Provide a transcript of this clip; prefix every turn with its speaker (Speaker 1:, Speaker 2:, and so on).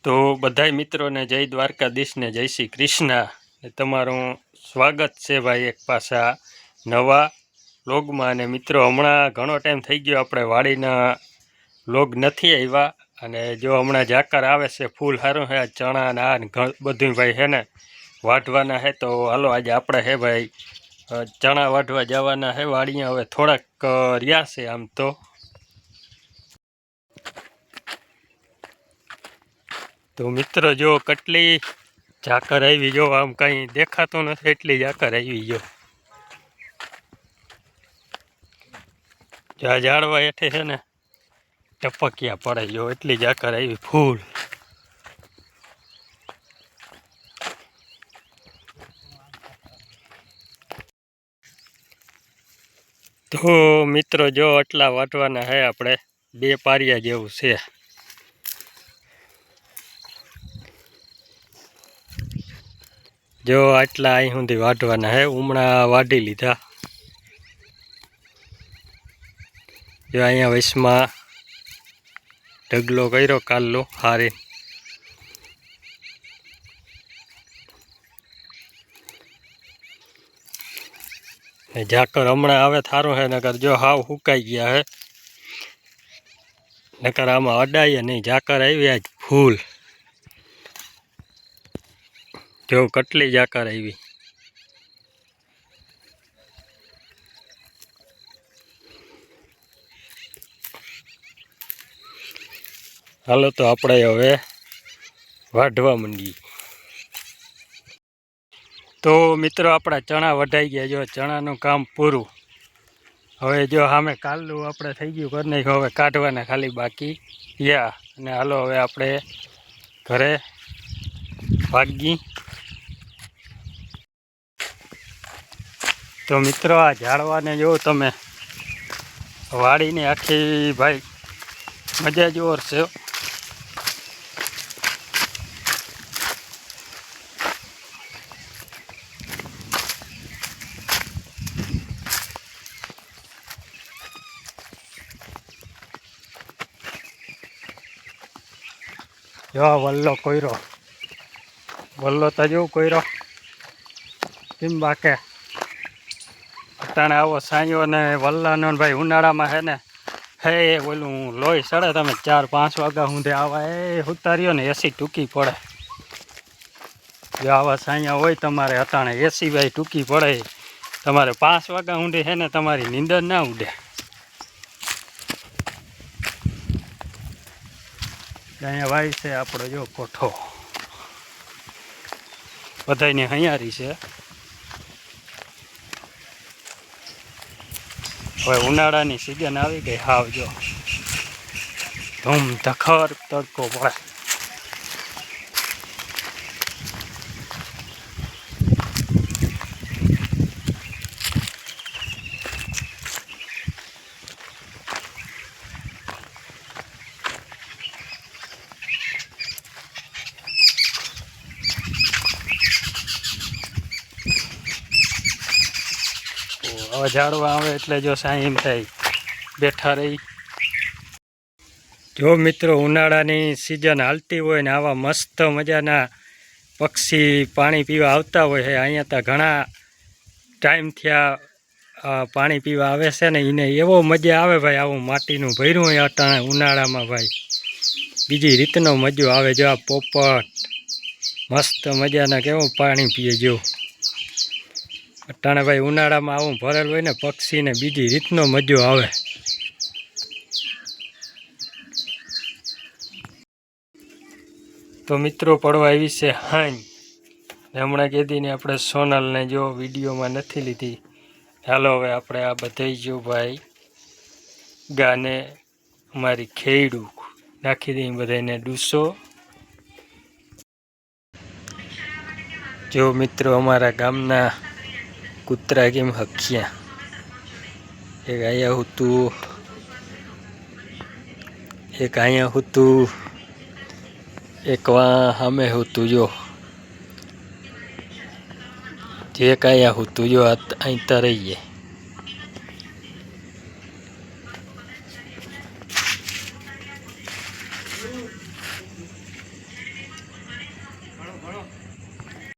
Speaker 1: તો બધાય મિત્રોને જય દ્વારકાધીશને જય શ્રી કૃષ્ણ. તમારું સ્વાગત છે ભાઈ એક પાછા નવા વ્લોગમાં. અને મિત્રો હમણાં ઘણો ટાઈમ થઈ ગયો આપણે વાડીના વ્લોગ નથી આવ્યા. અને જો હમણાં ઝાકર આવે છે ફૂલ સારું છે, ચણા ને આ બધું ભાઈ છે ને વાઢવાના છે. તો હાલો આજે આપણે હે ભાઈ ચણા વાઢવા જવાના છે વાડીએ. હવે થોડાક રહ્યા છે આમ તો મિત્રો જો કેટલી ઝાકર આવી, જો આમ કંઈ દેખાતું નથી એટલી ઝાકર આવી. જો આ ઝાડવા હેઠે છે ને ટપકિયા પડે, જો એટલી ઝાકર આવી ફૂલ. તો મિત્રો જો આટલા વાટવાના છે આપણે, 2 પારિયા જેવું છે. જો આટલા અહીં સુધી વાઢવાના હે, હમણાં વાઢી લીધા. જો અહીંયા વૈશમાં ઢગલો કર્યો કાલનો હારી. ઝાકર હમણાં આવે થારું હે, નકર જો હાવ સુકાઈ ગયા હે. નકર આમાં અડાઈએ નહીં, ઝાકર આવી આજ ફૂલ. જો કેટલી ઝાકર આવી. હાલો તો આપણે હવે વાઢવા માંડીએ. તો મિત્રો આપણા ચણા વઢાઈ ગયા. જો ચણાનું કામ પૂરું. હવે જો સામે કાલનું આપણે થઈ ગયું કરી નાખ્યું. હવે કાઢવાના ખાલી બાકી રહ્યા. અને હાલો હવે આપણે ઘરે ભાગી. તો મિત્રો આ ઝાડવાને જો તમે વાડીને આખી ભાઈ મજા જ ઓર છે. જો વલ્લો કોયરો, વલ્લો તો જો કોયરો કેમ બાકે. અટાણે આવો સાંયો ને વલ્લાનો ભાઈ ઉનાળામાં હે ને હે ઓલું લોહી સડે. તમે 4-5 વાગ્યા સુધી આવા એ ઉતાર્યો ને એસી ટૂંકી પડે. જો આવા સાંયા હોય તમારે અટાણે એસી ભાઈ ટૂંકી પડે. તમારે 5 વાગ્યા સુધી છે ને તમારી નીંદર ના ઉડે. અહીંયા વાય છે આપણો જો કોઠો, બધાની હૈયારી છે. હવે ઉનાળાની સિઝન આવી ગઈ હાવ. જો ધૂમ ધખર તડકો પડે. હવે ઝાડવા આવે એટલે જો સાંઈ એમ થાય બેઠા રહી. જો મિત્રો ઉનાળાની સિઝન હાલતી હોય ને આવા મસ્ત મજાના પક્ષી પાણી પીવા આવતા હોય છે. અહીંયા તો ઘણા ટાઈમથી આ પાણી પીવા આવે છે ને, એને એવો મજા આવે ભાઈ. આવું માટીનું ભર્યું હોય અટાણે ઉનાળામાં ભાઈ, બીજી રીતનો મજો આવે. જો આ પોપટ મસ્ત મજાના કેવું પાણી પીએ. જો અટાણે ભાઈ ઉનાળામાં આવું ભરેલ હોય ને પક્ષીને, બીજી રીતનો મજો આવે. તો મિત્રો પડવા આવી છે હાંજ. હમણાં કીધી ને આપણે સોનલને જો વિડીયોમાં નથી લીધી. ચાલો હવે આપણે આ બધાય જો ભાઈ ગાને અમારી ખેડું નાખી દઈએ બધાને ડૂસો. જો મિત્રો અમારા ગામના કૂતરા કેમ હખ્યા. એક અહીંયા હતું, એક અહીંયા હતું, એક વા સામે હતું. જો એક અહીંયા હતું, જો અહીં તરાઈએ.